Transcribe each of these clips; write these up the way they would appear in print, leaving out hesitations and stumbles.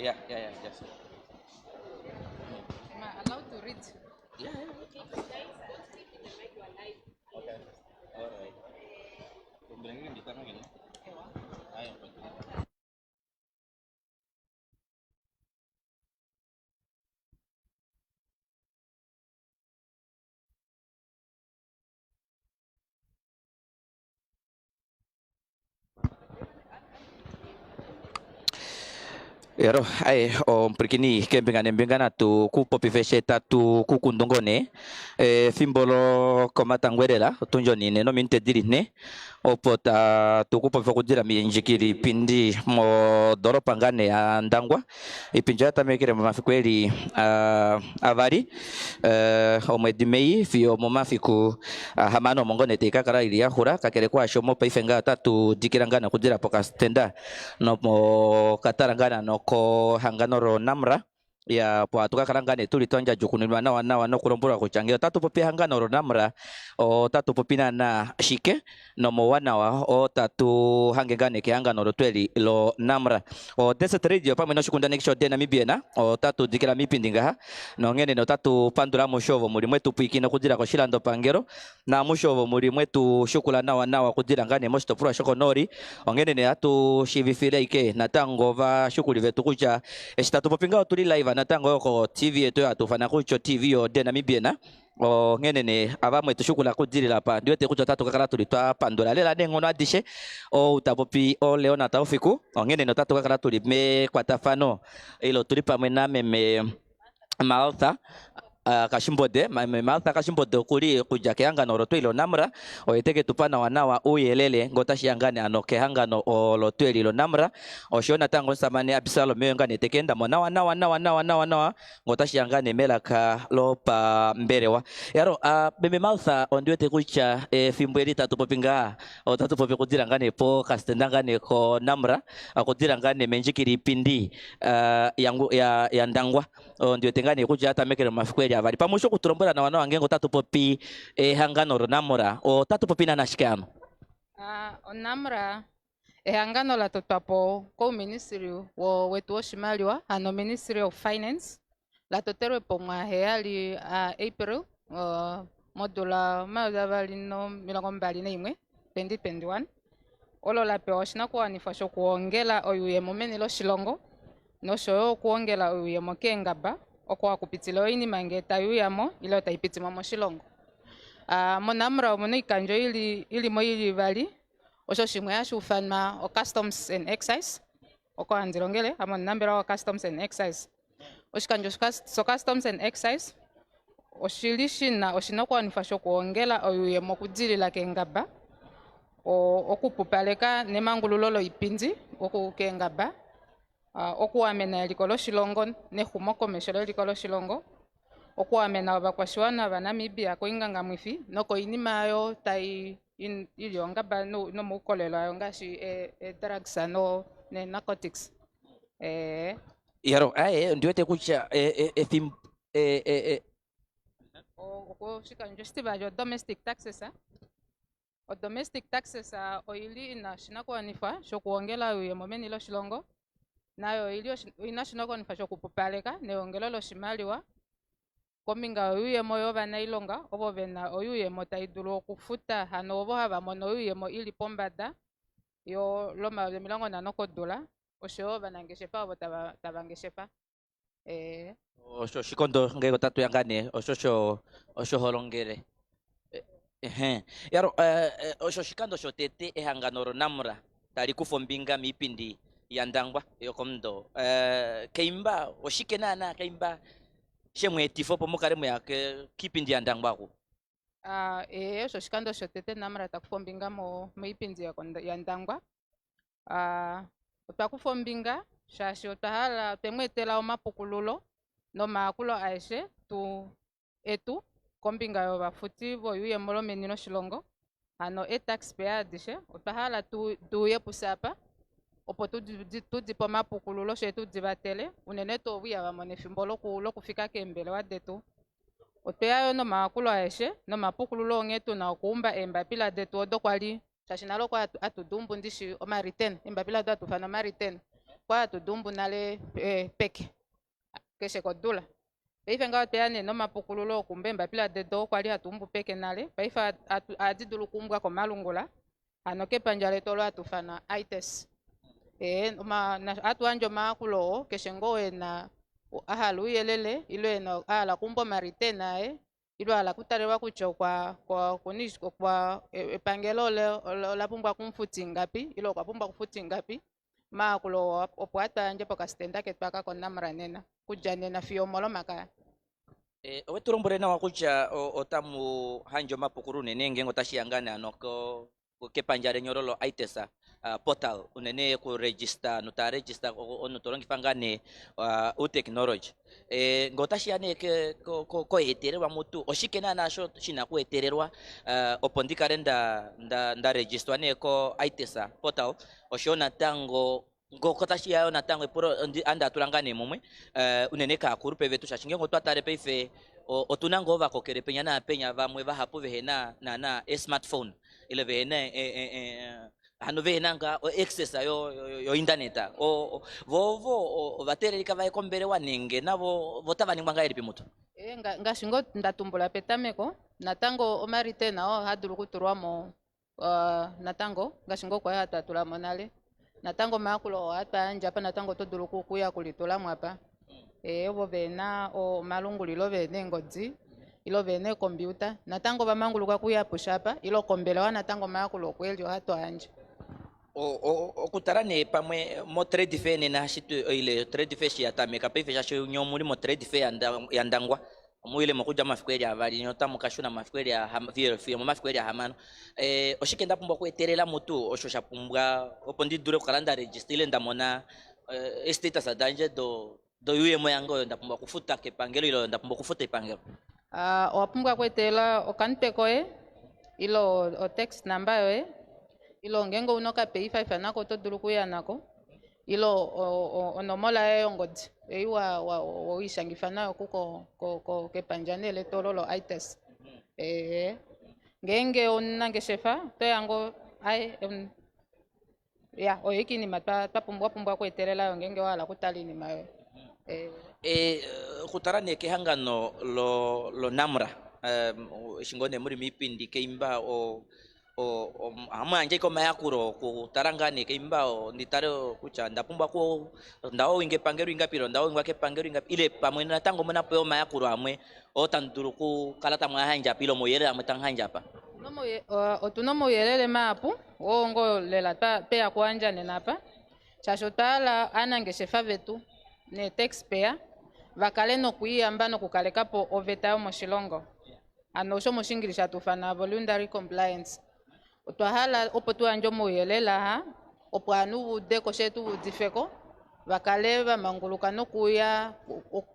Just. Am I allowed to read? Yeah. Okay. All right. Kumbulangin di tanong ini. Ayo. Yaro ai o prikini kembengana tu ku popi vesheta tu ku kundongone fimbolo komata ngwerela tunjoni ne no minte diri ne opota tu ku popi kudira mi njikiri pindi mo doropa ngane ya ndangwa ipinja tamekere mafikweli avari o mwezi Mei fio mo mafiku hamano mongone te kakara ilia hura kakere kwa shomo paifenga tatu dikirangana kudira pokastenda no mo katarangana no ko hanganoro NAMRA ya po atuka karangane tuli tonja jukunilwa na wana no kulombora kuchangia tatu popi hanganoro NAMRA o tatu popina na shike no mo wana wa o tatu hangengane ke hanganoro tweli lo NAMRA o desert radio pa meno shukunda nekisho de Namibia na o tatu dikira mipindinga ha no ngene no tatu pandura mushovo muri mwetu puikina kudira ko shilando pangero na mushovo muri mwetu shukula na wana kudira ngane mosto pura shoko nori ongene ne atu shivifire ike natango va shukuli vetu kucha estatu popinga tuli live natango ko TV yetu atufana kucho TV yo de Namibia na o ngene ne abamwe tushukula kudira pa ndio te kucho tatu kakala tulitwa pandula lela nengo no adishe o utapopi o leona taufiku ongene no tatu kakala tulime kwatafano ilo tulipa mwena meme Malta kashimbode Malta kashimbode kuli kuja kehangano roto ilo NAMRA oiteke tupana wanawa uyelele ngota shiangane ano kehangano oloto ilo NAMRA oshona tango samane abisalo meyongane tekenda mona wana ngota shiangane melaka lopa mberewa yaro bebe Malta ondiwe tekucha fimbweli tatu popinga o tatu popi kudira ngane po kastendangane ko NAMRA kudira ngane menjikiri pindi yangu ya ndangwa ndio tengane kuja hata mekere mafikweli avari pamusho kuturombora na wanao angengo tatu popi hangano ro NAMRA o tatu popi na nashikano O NAMRA ehangano la totwapo ko ministry wo wetu oshimaliwa ano Ministry of Finance la toterwe po mwa heali April modula maudavali no milongo mbali na imwe 2021 olo la pe oshina kuwanifa shokuongela oyuye momenilo shilongo no shoyo kuongela oyuye mokengaba okwa kupitilo ini mange tayuyamo ilo taipitima mo shilongo mo NAMRA omuno ikanjo ili mo ili vali osho shimwe ashufanma o Customs and Excise oko anzilongele amo nambira o Customs and Excise oshikanjo so Customs and Excise oshilishina oshinokuwanifa shokuongela oyuye mokudilila kengaba okupupaleka nemangululolo ipinzi okukengaba okuwamena elikolo shilongo nehumokomesho lelikolo shilongo okuwamena abakwashigwana ba Namibia koinganga mwifi noko inima yo tai iliongaba no mukolelo ayo ngashi drugs no ne narcotics yaro ndio tekucha fim oko shikanjo stibajo domestic taxes o domestic taxes oili inashina kuwanifa shokuongela uye momenilo shilongo nayo ili inashina kuwanifa shokupupaleka neongelo lo shimaliwa kominga oyuyemo yo banailonga obo bena oyuyemo taidulu okufuta hano obo haba mono oyuyemo ili pombanda yo loma milongo nanoko dola osho banangeshefa obo tabangeshefa osho shikondo ngego tatu yangane osho holongere yaro osho shikando shotete ehangano ro NAMRA tali kufombinga mipindi ya ndangwa yokomdo keimba oshikenana keimba shemwe tifo pomukare muyake kipindi ya ndangwa ku osho shikando shotete NAMRA takufombinga mo ipindi ya ndangwa twakufombinga shashi otwahala twemwetela omapukululo nomakulo aeshe etu kombinga yo bafuti boyuyemo lomenino shilongo ano taxpayer adishe otwahala tuye pusapa opo tudipo mapukululo she tudibatele unene tobuya bamone fimbo lokufika kembelewa detu otweyayo nomakulo aeshe nomapukululo ongetu na okuumba embapila detu odokwali shashi naloko atudumbu ndishi omariten embapila do atufana omariten kwa tudumbu nale peke keshe kodula paifa ngawa peane no mapukululo kumbemba pila dedo kwali atumbu peke nale paifa adidulu kumbwa ko malungula anoke panjale tolo atufana ites atu anjo makulo keshe ngowe na ahalu yelele ilo eno ala kumbo marite nae ilo ala kutarewa kucho kwa kunishko kwa epangelo la pumbwa kumfuti ngapi ilo kwa pumbwa kufuti ngapi makulo opwata anje pokastenda ketwaka ko NAMRA nena kujane na fiomolo makaya weturombore na wakucha otamu hanjo mapukuru nenge ngotashiyangana anoko kepanjare nyorolo aitesa portal unene ku register nuta register onu torongi fangane u technology ngotashiyane ke ko etererwa mutu oshikena nasho china ku etererwa opondikare nda register ne ko aitesa portal oshona tango ngokotashia na tango eporo anda tulangane mumwe unene ka kurupe vetu shashinge ngotwatare peife otunango vakokere penya na penya vamwe vahapu vehena na smartphone ile vehena hano vehenanga access yo interneta vovo vatererika vaikombere wanenge navo votavaningwanga iri pimuto ngashingo ndatumbula petameko natango omarite nao haduru kuturwamo natango ngashingo kwa hatatula monale natango makulo atanja pa natango todulu kuya kulitola mwapa ovo vena o malungulilo vene ngodzi ilo vene computer natango vamanguluka kuya pushapa ilo kombelewa natango makulo kweli hato anje okutarane pamwe mo trade fair nena shitu ile trade fair yatameka peife jasho nyomuli mo trade fair yandangwa muile mokuja mafikweli avali nyota mukashuna mafikweli ya film mafikweli ya hamano oshikenda pumbwa kueterela mutu oshosha pumbwa opondi dure kalanda register ile ndamona status adanje do yuye moyango ndapumbwa kufuta kepangelo ilo ndapumbwa kufuta ipangelo wapumbwa kuetela okanpeko ilo o text number yo ilo ngengo unoka pay 5 anako todulu kuya nako ilo onomola yongodi wa ishangifana kuko kepanjanele tololo ites ngenge onange shefa to yango ai ya oyekini mata pumbwa kuetelela ngenge wala kutalini mayo kutarane ke hangano lo NAMRA shingone muri mipindi keimba amanje ko mayakuro kutarangane keimba nditaro kucha ndapumbwa ko ndawo inge pangero ingapiro ndawo ingake pangero ingapi ile pamwe na tango mona po mayakuro amwe otanduru ku kalata mwa hanja pilo moyele amwe tanghanja pa otunomo yelele mapu ngo lela pe akwanja nenapa chashotala anange shefa vetu ne taxpayer vakale no kuiyamba no kukalekapo oveta moshilongo anosho moshingilisha tufana voluntary compliance otwahala opo tuanjo moyelela ha opo anu deko shetu difeko vakale vamanguluka no kuya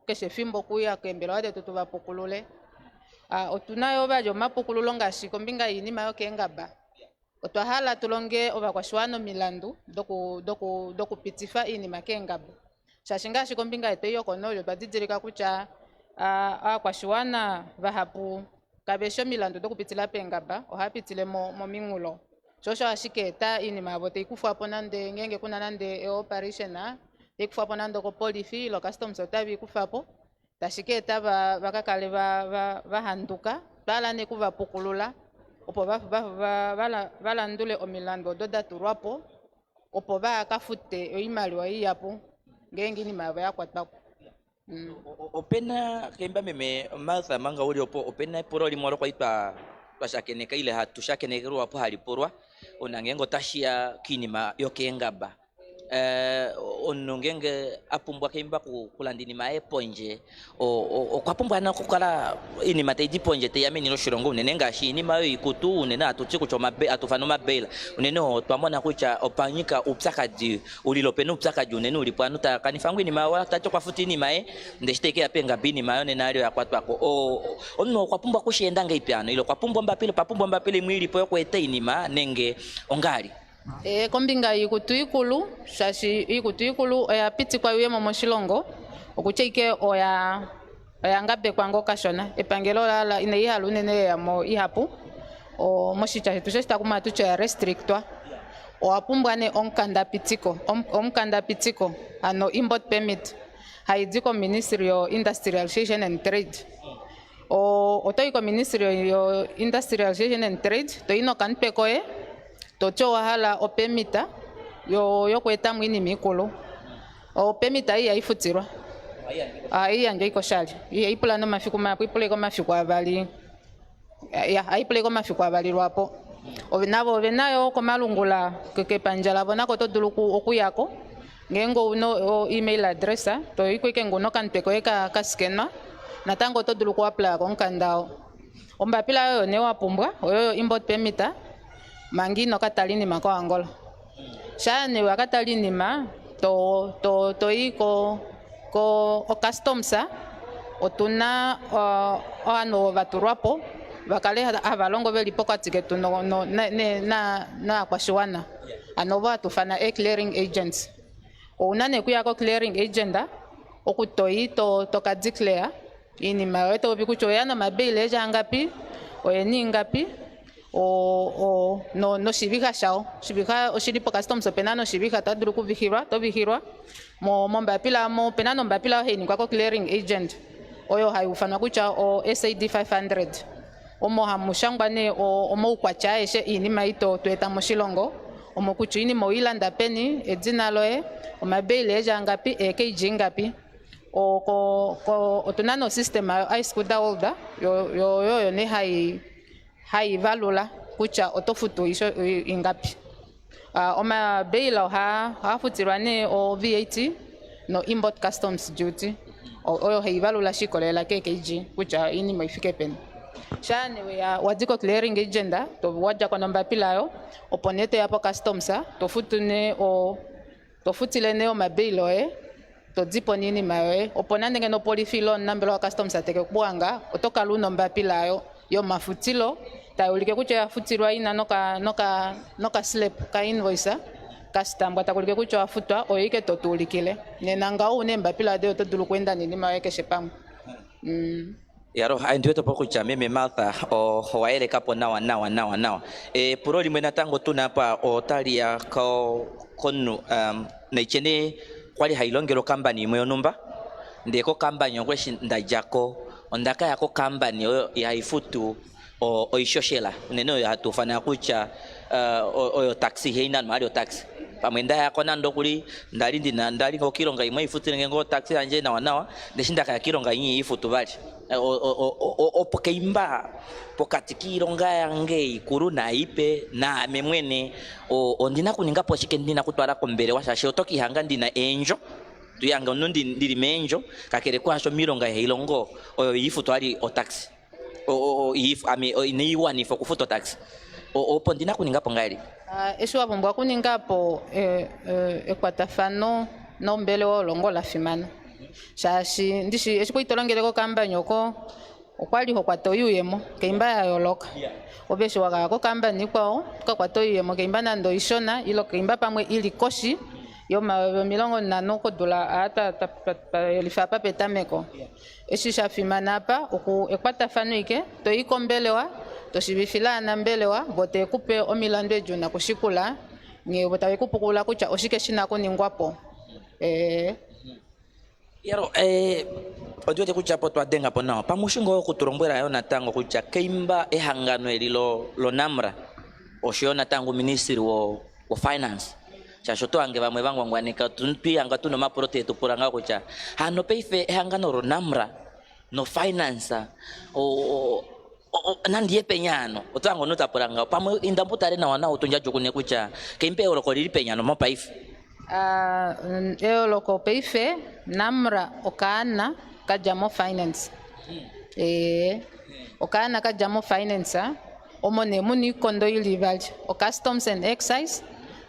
keshe fimbo kuya kembelo ade tutuvapukulule otunayo bajo mapukululo ngashi kombinga yinima yo kengaba otwahala tulonge ovakwashwano milandu doku pitifa inima kengaba shashinga shikombinga eto iyo kono badidilika kucha akwashwana vahapu kabesho milandu dokupitila pengaba ohapitile mo mingulo shosho ashiketa inima avote ikufapo nande ngenge kuna nande operation ikufapo nande ko polifi lo customs otabi ikufapo tashiketa vakakale vahanduka bala ne kuvapukulula opo valandule omilandu dodaturwapo opo vakafute oimaliwa iyapo ngenge inima yavo yakwatwako opena kemba meme Martha manga uri opo opena poro limoro kwa ipa pashakeneka ile hatushakenekerwa hapo halipurwa onangengo tashia kinima yokengaba onongenge apumbwa kemba kulandini mae ponje okwapumbwa na kukala ini mateji ponje te yameni no shirongo nenenga shini mayo ikutu nena atuchi kuchoma be atufano mabela unene twamona kucha opanyika upsakaji ulilopena upsakaji unene ulipwanu ta kanifangu ni mawa tacho kwa futi ni mae ndeshiteke apenga bini mayo nenalio yakwatwako onno kwapumbwa kushenda ngaipiano ilo kwapumbwa mbapile mwili po kwete inima nenge ongali kombinga ikutuikulu shashi ikutuikulu oya piti kwa yuye momoshilongo okucheike oya ngabe kwango kashona epangelo la ine ihalu nene ya mo ihapu o moshicha chetu shesta kuma tucho ya restrictwa o apumbwane omkanda pitiko ano import permit haidiko Ministry of Industrialization and Trade o toiko Ministry of Industrialization and Trade to ino kanpekoe to cho hala o permita yo kweta mwini mikulu o permita iya ifutirwa iya ndio iko shali iya ipula no mafiku mapo ipule ko mafiku abali ya aipule ko mafiku abali lwapo obenabo benayo ko malungula ke panjala bona ko to duluku okuyako ngengo uno email address to iko ke ngono kanpeko ka scanner natango to duluku apply ko nkandao ombapila yo ne wapumbwa oyo import permit mangino katalini mako Angola shane wakatalini ma to iko ko customs otuna ano baturwapo bakale abalongo belipo katiketu no na kwashiwana anova tufana clearing agents unane kuyako clearing agent okutoi to ka declare ini maweto bikuchoyana mabile jangapi oyeni ngapi no shibika shao shibika oshilipo customs penano shibika taduru kubihirwa to bihirwa mo mbapila mo penano mbapila heni kwako clearing agent oyo hayufana kucha o SAD 500 omo hamushangwane omo kwacha eshe ini maito tweta moshilongo omo kuchu ini mo ilanda peni edzina loe omabile jangapi kg ngapi ko tunano system I scooter holder yo ne hai valula kucha otofutu iso ingapi oma beila ha futirwane o VAT no import customs duty oyo hai valula shikolela kg kucha ini maifike pen shane we wadiko clearing agenda to waja kwa namba pilayo oponete yapo customs to futune to futile ne o mabilo to dipo nini mawe oponande ngeno polifilo nambelo wa customs ateke kuanga otoka luno mbapilayo yo mafutilo ta ulike kucha futirwa ina noka slip ka invoice custom bata kulike kucha futwa oike to tulikile nenanga une mbapila de to dulu kwenda nini mawe keshe pam yaro ndio to poko cha meme Martha o waele kapo nawa puroli mwena tango tuna hapa otalia ko konu na ichene kwali hailongero company mwe numba ndeko company ngweshi ndajako ondaka yako company ya ifutu o ishoshela neno ya tufana kucha oyo taxi heina mario taxi pamwenda yako nando kuli ndali ko kilonga imwe ifutu ngo taxi anje nawa ndeshinda ka kilonga yin ifutu bali opokeimba pokati kilonga yange ikuru na ipe na memwene ondina kuninga pochike ndina kutwala kombere washashe otoki hanga ndina enjo tuyanga nundi ndiri menjo kakere kwasho milonga hilongo oyo ifutu ali o taxi ni wani fo kufuto taxi opo ndina kuninga pongali esho abombwa kuningapo ekwatafano no mbele wo longola fimana shashi ndishi esikuitolongeleko kambanyoko okwali ho kwatoyuyemo keimba ya yoloka obeshi waka kambani kwao kwakwatoyuyemo keimba nando ishona ilo keimba pamwe ili koshi yo milongo nano kodula ata elifa papetameko eshisha fimana pa oku ekwatafano ike toikombelewa toshibifila na mbelewa bote kupe omilando ejuna kushikula nge botawe kupukula kucha oshike shinako ningwapo yaro odiote kucha poto adenga pona pamushingo kuturombwera yo natango kucha keimba ehangano elilo lo NAMRA oshiona tangu ministry wo finance chashoto ange bamwe bangwangwanika tunpi anga tuno maprote tupuranga kucha hano peife ehangano ro NAMRA no finance nandie penyano otango notapuranga pamwe indambutare na wana utunja jukune kucha keimpe olo kolili penyano mo paife loko peife NAMRA okana kajamo finance okana kajamo finance omone muni kondo ilibali o customs and excise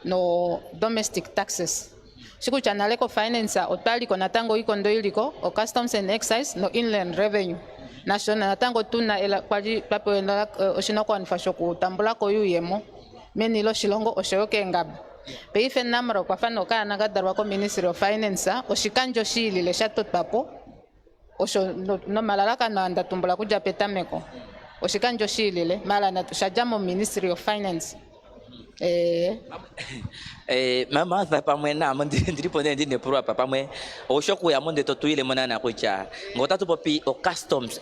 no domestic taxes siku chanaleko finance otali kona tango ikondo iliko o customs and excise no inland revenue national tango tuna ela kwali papo ela oshinoko anfasho kutambula ko yuyemo menilo shilongo oshoke ngaba peife NAMRA kwa fano kana gadarwa ko Ministry of Finance oshikanjo shili le shatot papo osho no malalaka no anda tumbula kuja petameko oshikanjo shili le mala na tushajamo Ministry of Finance Mama za pamwe na ndiripo ndine pro pamwe oshoku ya monde totuile monana kucha ngota tupopi o customs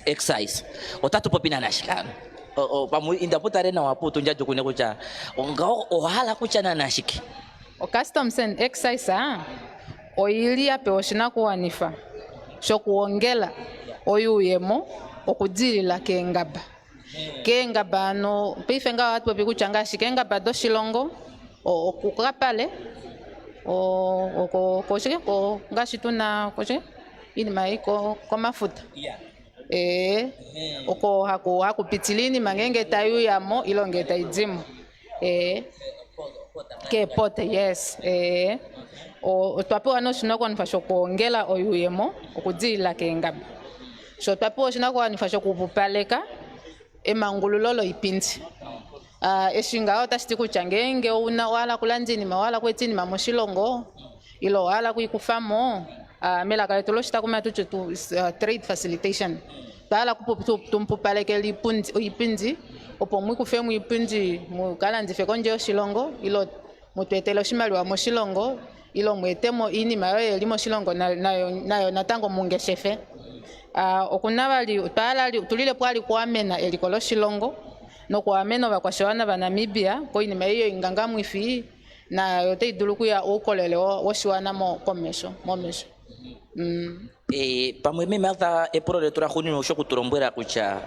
excise otatu popi na nashikana o pamwe indaputare na waputu njajo kune kucha ngao ohala kucha na nashiki o customs and excise oilia pe oshina kuwanifa shokuongela oyuyemo okudilila kengaba no pifenga watu bikuchanga shikenga do shilongo okukapale koshike ko ngashi tuna koshike ini maiko kwa mafuta oko hakupitilini mangenge tayu yamo ilonge taidzimu ke pote yes o twapewa no shinoko nifasho kuongela oyuyemo okudilila kengaba so twapewa shinoko nifasho kupupaleka emangululolo ipinzi eshinga otashiti kuchangenge una wala kulandini mawala kwetini mamoshilongo ilo wala kuikufamo mela kale tuloshita kuma tucho tu trade facilitation bala tumpupaleke ipinzi opo mwikufemu ipinzi mukalandi fekonje oshilongo ilo mutwetelo shimali wa moshilongo ilo mwetemo ini mayo elimo shilongo nayo natango mungeshefe okunabali tulile pwali kuamena elikolo shilongo no kuamena bakwashawana ba Namibia ko inima iyo inganga mwifi na yote iduluku ya ukolele woshiwana mo komesho pamwe memerta eporo tura khuni no shokuturombwera kucha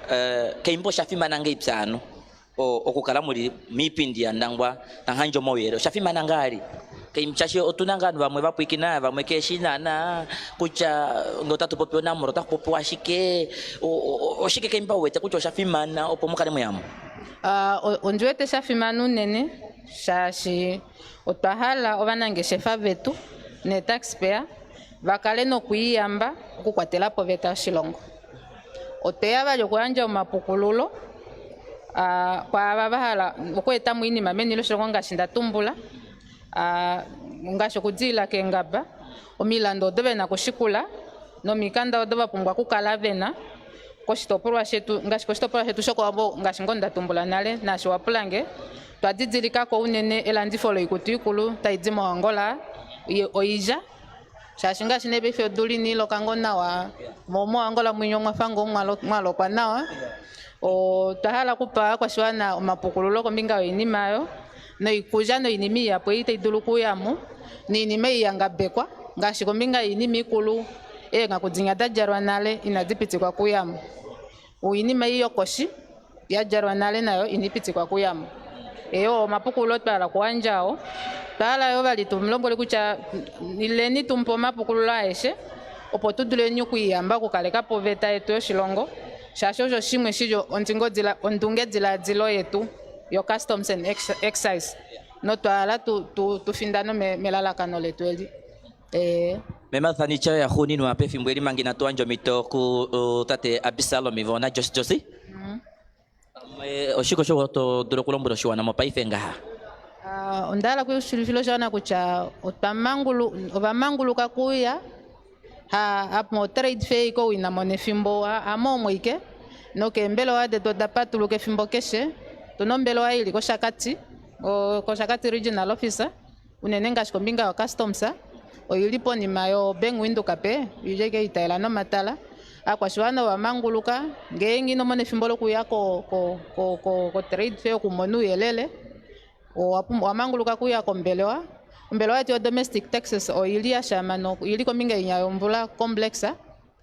keimbo shafima nange ipsano okukala muri mipindi ya ndangwa tanhanjo moyero shafima nangali keimchashi otunangano bamwe bapwikina bamwe keshina na kucha ngota tupopyo na moro takopo ashike oshike keimba wete kucho shafimana opomukale muyamo onjwete shafimanu nene shashi otwahala obanange shefa betu ne taxpayer bakale no kuyamba kukwatela po beta shilongo oteya bali kwanja omapukululo kwa babahala okweta mwini mameni lo shilongo ngashinda tumbula ngasho kudila kengaba omilando dobe na kushikula no mikanda odoba pungwa kukala vena koshitopolwa shetu ngashi koshitopolwa shetu shoko abo ngashi ngonda tumbula nale na shwa pulange twadidilika ko unene elandifolo ikutu ikulu taidimo Angola oija shashinga shinebe fe duli ni lokangona wa momo Angola mwinyo mwafango mwalo kwa nawa o tahala kupa kwa shwana mapukululo kombinga wenimayo no ikuja no inimi ya poite iduluku yamu ni inime yangabekwa ngashi kombinga inimi ikulu ngakudzinga dajarwa nale inadipiti kwa kuyamu uinime iyo koshi yajarwa nale nayo inipiti kwa kuyamu mapukulo twala kuanjao tala yo bali tumlombole kucha ileni tumpo mapukululo aeshe opo tudule nyuku yamba kukaleka poveta yetu yoshilongo shashojo shimwe shijo ondungedzila dzilo yetu yo customs and excise no twala tufindano melalakano letu eli mema thanicha ya khuni no ape fimbweli mangina twanjo mitoku tate abisalo mivona josi oshiko sho to dulokulomburo shwana mopaifenga ondala kushilifilo shana kucha obamangulu kakuya apo trade fair ko ina monefimbo amo moike no kembelo ade to dapatulu ke fimbo keshe tunombelo aili ko shakati regional officer unenenga shikombinga wa customs oyilipo ni mayo bengwindu kape yujeke itaela no matala akwashwana wa manguluka ngengi no monefimbo lokuya ko trade fair ku monu yelele wa manguluka kuya ko mbelewa yo domestic taxes oilia shamano iliko minga inyayombula complexa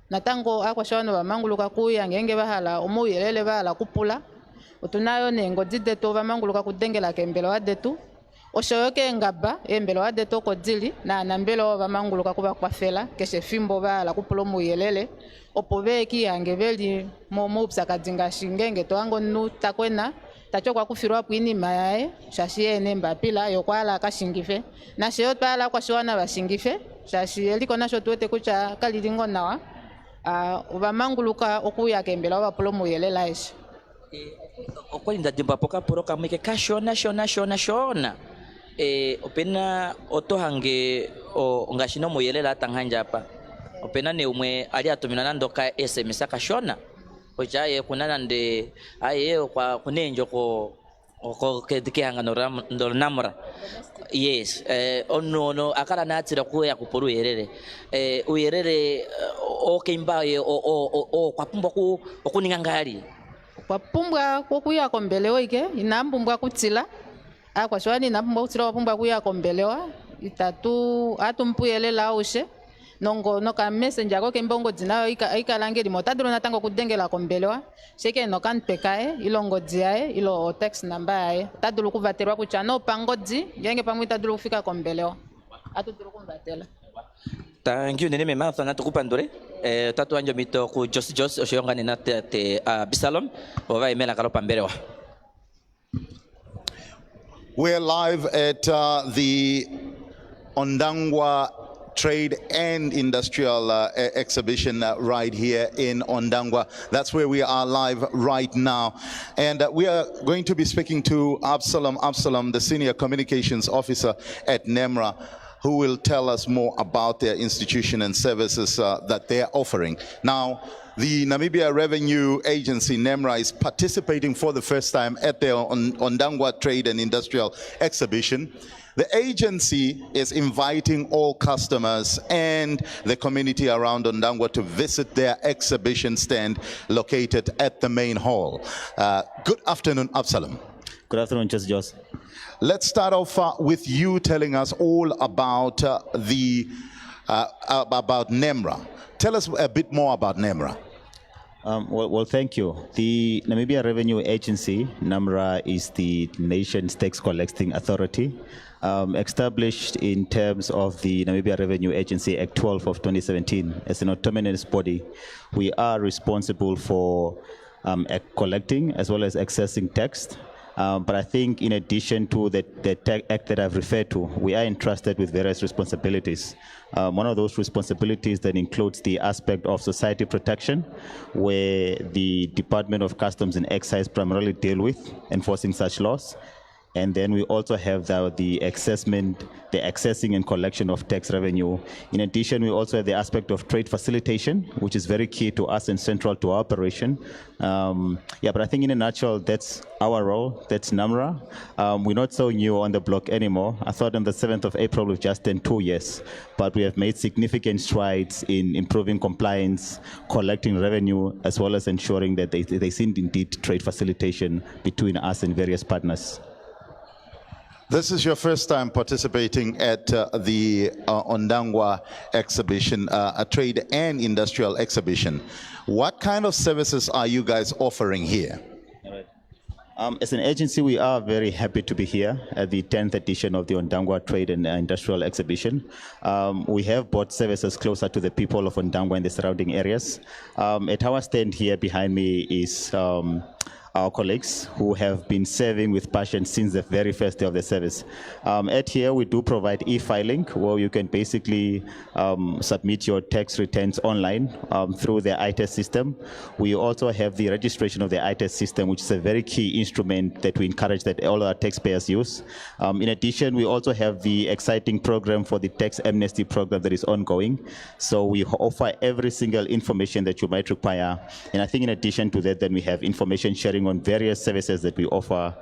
natango akwashwana wa manguluka kuya ngenge bahala omuyelele bahala kupula otunayo nengo dide to ba manguluka kudengela kembelewa detu oshoyoke ngaba embelewa detu ko dili na nambelo ba manguluka kuba kwafela keshe fimbo bahala kupula omuyelele opobeki yange beli mopsa kadinga shingenge to ango nu takwena tachokwa kufirwa pwini mayae shashi ene mbapila yokwala kashingife na sheyo twala kwa shwana bashingife shashi eliko nasho tuwete kucha kalilingo nawa obamanguluka okuya kembela wapolomo yelela esho okwalinda dimba poka poroka mwike kashona opena otohange ngashino moyelela tanghanja hapa opena ne umwe ali atumina nandoka SMS kashona ojaye kunana nde aye kwa kunenjo ko oko ke hangano ndo NAMRA. Yes, ono akara natira kuya kupuru yerere uyerere okimba o kwapumba ku okuningangali kwapumbwa kokuya kombelewa ike inambumbwa kutsila akwashwani inambumbwa kutsila wapumbwa kuya kombelewa itatu atumpuyelela aushe nongo noka messenger ko kembongo dinayo ikalangeli motadro natango kudengela kombelewa sheke no kan pekae ilongo diae ilo text number yae tadulu kuvaterwa kucha no pangodi ngenge pamwe tadulu kufika kombelewa atudulu kuvatela. Thank you nene mema sana tukupandore tatu anjo mito ku Jos oshiyongani na te Bisalom ova imela kalo pambelewa. We're live at the Ondangwa Trade and Industrial Exhibition right here in Ondangwa. That's where we are live right now. And we are going to be speaking to Absalom, the Senior Communications Officer at NAMRA, who will tell us more about their institution and services that they are offering. Now, the Namibia Revenue Agency, NAMRA, is participating for the first time at their Ondangwa Trade and Industrial Exhibition. The agency is inviting all customers and the community around Ondangwa to visit their exhibition stand located at the main hall. Good afternoon, Absalom. Good afternoon, Jos. Let's start off with you telling us all about about NAMRA. Tell us a bit more about NAMRA. Well, thank you. The Namibia Revenue Agency, NAMRA, is the nation's tax collecting authority, established in terms of the Namibia Revenue Agency Act 12 of 2017 as an autonomous body. We are responsible for collecting as well as accessing tax. But I think in addition to the act that I've referred to, we are entrusted with various responsibilities. One of those responsibilities that includes the aspect of society protection, where the Department of Customs and Excise primarily deal with enforcing such laws. And then we also have the accessing and collection of tax revenue. In addition, we also have the aspect of trade facilitation, which is very key to us and central to our operation. But I think in a nutshell, that's our role, that's NAMRA. We're not so new on the block anymore. I thought on the 7th of April, we've just done 2 years, but we have made significant strides in improving compliance, collecting revenue, as well as ensuring that they see indeed trade facilitation between us and various partners. This is your first time participating at the Ondangwa exhibition, a trade and industrial exhibition. What kind of services are you guys offering here? As an agency, we are very happy to be here at the 10th edition of the Ondangwa Trade and Industrial Exhibition. We have brought services closer to the people of Ondangwa and the surrounding areas. At our stand here behind me is our colleagues who have been serving with passion since the very first day of the service. At here, we do provide e-filing, where you can basically submit your tax returns online through the ITES system. We also have the registration of the ITES system, which is a very key instrument that we encourage that all our taxpayers use. In addition, we also have the exciting program for the tax amnesty program that is ongoing. So we offer every single information that you might require. And I think in addition to that, then we have information sharing on various services that we offer,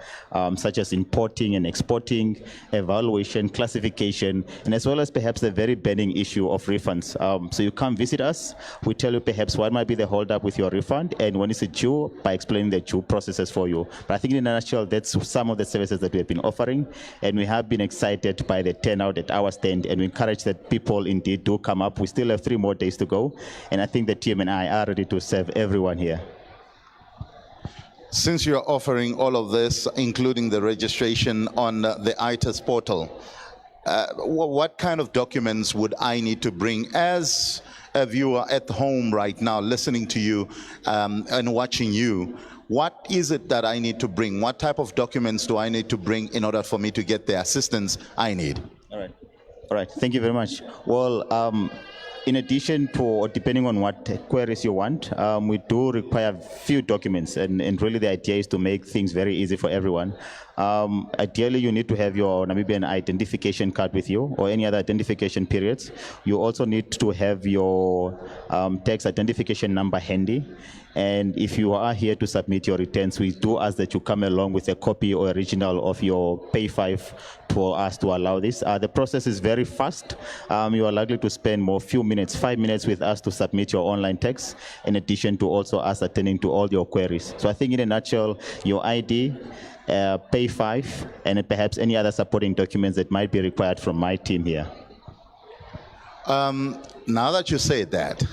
such as importing and exporting, evaluation, classification, and as well as perhaps the very burning issue of refunds. So you come visit us, we tell you perhaps what might be the holdup with your refund and when is it due by explaining the due processes for you. But I think in a nutshell, that's some of the services that we have been offering, and we have been excited by the turnout at our stand, and we encourage that people indeed do come up. We still have 3 more days to go, and I think the team and I are ready to serve everyone here. Since you're offering all of this, including the registration on the ITES portal, what kind of documents would I need to bring as a viewer at home right now, listening to you and watching you? What is it that I need to bring? What type of documents do I need to bring in order for me to get the assistance I need? All right. Thank you very much. Well, in addition to, or depending on what queries you want, we do require few documents, and really the idea is to make things very easy for everyone. Ideally, you need to have your Namibian identification card with you or any other identification periods. You also need to have your tax identification number handy. And if you are here to submit your returns, we do ask that you come along with a copy or original of your Pay5 for us to allow this. The process is very fast. You are likely to spend more few minutes, 5 minutes with us to submit your online tax, in addition to also us attending to all your queries. So I think in a nutshell, your ID, Pay5, and perhaps any other supporting documents that might be required from my team here. Now that you say that,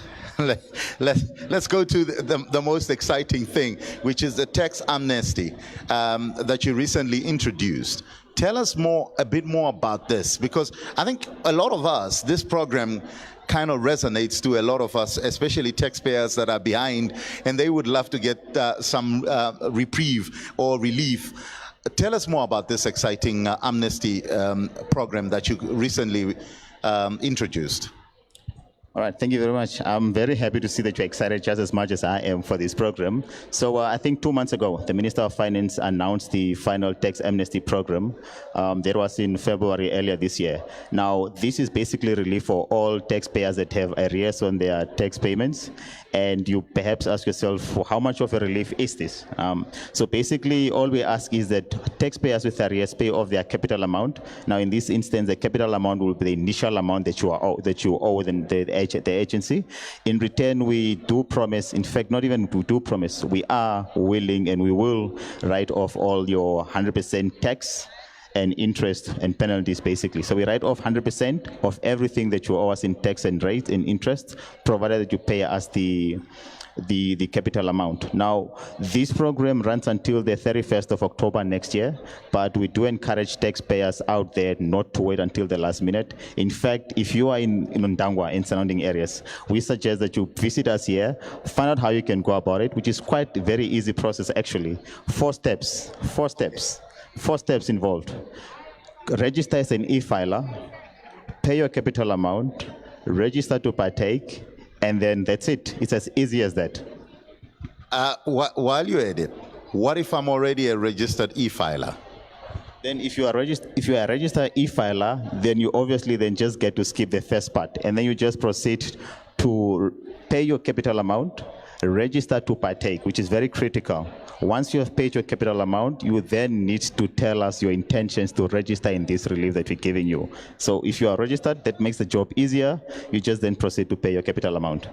let's go to the most exciting thing, which is the tax amnesty that you recently introduced. Tell us a bit more about this, because I think a lot of us, this program kind of resonates to a lot of us, especially taxpayers that are behind, and they would love to get some reprieve or relief. Tell us more about this exciting amnesty program that you recently introduced. All right, thank you very much. I'm very happy to see that you're excited just as much as I am for this program. So I think 2 months ago, the Minister of Finance announced the final tax amnesty program. That was in February earlier this year. Now, this is basically relief for all taxpayers that have arrears on their tax payments. And you perhaps ask yourself, how much of a relief is this? So basically, all we ask is that taxpayers with arrears pay off their capital amount. Now, in this instance, the capital amount will be the initial amount that you owe the agency. In return, we do promise, in fact, not even we do promise, we are willing and we will write off all your 100% tax and interest and penalties, basically. So we write off 100% of everything that you owe us in tax and rate and interest, provided that you pay us the capital amount. Now, this program runs until the 31st of October next year, but we do encourage taxpayers out there not to wait until the last minute. In fact, if you are in Ondangwa, in surrounding areas, we suggest that you visit us here, find out how you can go about it, which is quite a very easy process, actually. 4 steps involved. Register as an e-filer, pay your capital amount, register to partake, and then that's it. It's as easy as that. While you're at it, what if I'm already a registered e-filer? Then if you are a registered e-filer, then you obviously then just get to skip the first part, and then you just proceed to pay your capital amount, register to partake, which is very critical. Once you have paid your capital amount, you then need to tell us your intentions to register in this relief that we're giving you. So if you are registered, that makes the job easier. You just then proceed to pay your capital amount.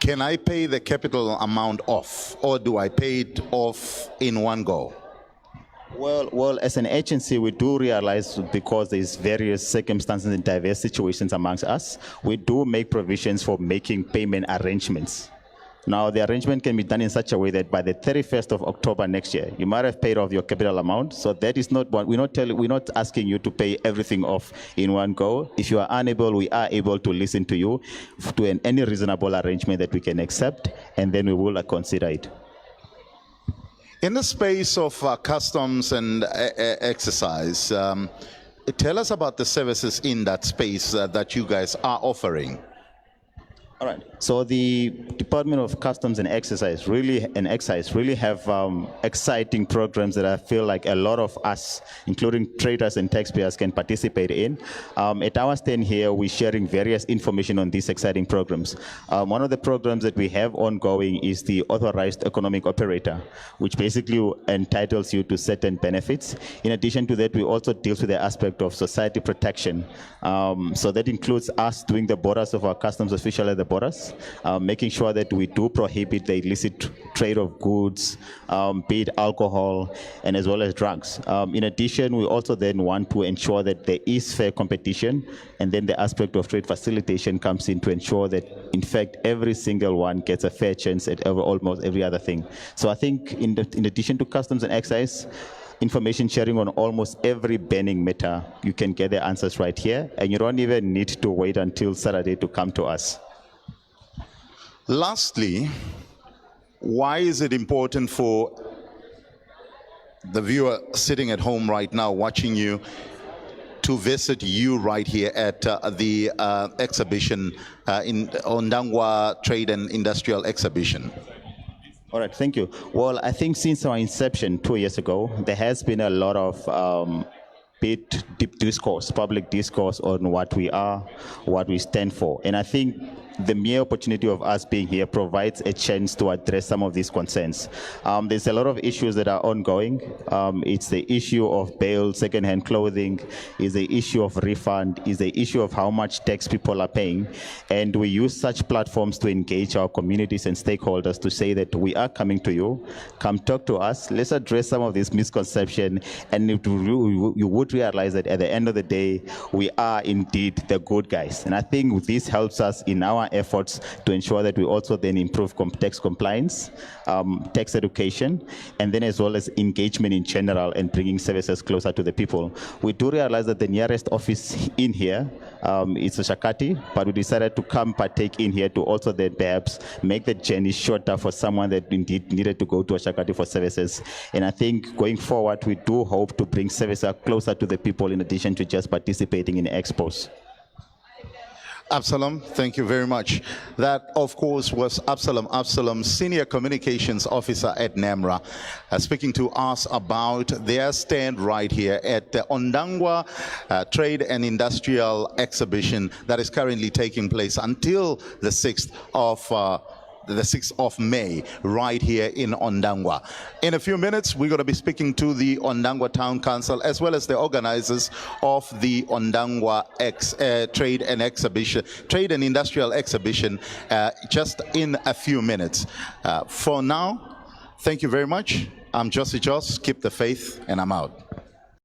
Can I pay the capital amount off, or do I pay it off in one go? Well, as an agency, we do realize, because there's various circumstances and diverse situations amongst us, we do make provisions for making payment arrangements. Now, the arrangement can be done in such a way that by the 31st of October next year, you might have paid off your capital amount. So that is not what we're not asking you to pay everything off in one go. If you are unable, we are able to listen to you to any reasonable arrangement that we can accept, and then we will consider it. In the space of customs and exercise, tell us about the services in that space that you guys are offering. All right. So the Department of Customs and Excise really have exciting programs that I feel like a lot of us, including traders and taxpayers, can participate in. At our stand here, we're sharing various information on these exciting programs. One of the programs that we have ongoing is the Authorized Economic Operator, which basically entitles you to certain benefits. In addition to that, we also deal with the aspect of society protection. So that includes us doing the borders of our customs official at the borders, making sure that we do prohibit the illicit trade of goods, be it alcohol, and as well as drugs. In addition, we also then want to ensure that there is fair competition, and then the aspect of trade facilitation comes in to ensure that, in fact, every single one gets a fair chance at almost every other thing. So I think in addition to customs and excise, information sharing on almost every banning matter, you can get the answers right here, and you don't even need to wait until Saturday to come to us. Lastly, why is it important for the viewer sitting at home right now watching you to visit you right here at the exhibition in Ondangwa Trade and Industrial Exhibition? All right, thank you. Well, I think since our inception 2 years ago, there has been a lot of deep discourse, public discourse on what we are, what we stand for. And I think the mere opportunity of us being here provides a chance to address some of these concerns. There's a lot of issues that are ongoing. It's the issue of bail, secondhand clothing, is the issue of refund, is the issue of how much tax people are paying. And we use such platforms to engage our communities and stakeholders to say that we are coming to you, come talk to us, let's address some of this misconception, and you would realize that at the end of the day, we are indeed the good guys. And I think this helps us in our efforts to ensure that we also then improve tax compliance, tax education, and then as well as engagement in general and bringing services closer to the people. We do realize that the nearest office in here is Shakati, but we decided to come partake in here to also then perhaps make the journey shorter for someone that indeed needed to go to Shakati for services. And I think going forward, we do hope to bring services closer to the people in addition to just participating in expos. Absalom, thank you very much. That, of course, was Absalom, Senior Communications Officer at NAMRA, speaking to us about their stand right here at the Ondangwa Trade and Industrial Exhibition that is currently taking place until the 6th of May, right here in Ondangwa. In a few minutes, we're going to be speaking to the Ondangwa Town Council as well as the organizers of the Ondangwa Trade and Industrial Exhibition, just in a few minutes. For now, thank you very much. I'm Josie Joss. Keep the faith, and I'm out.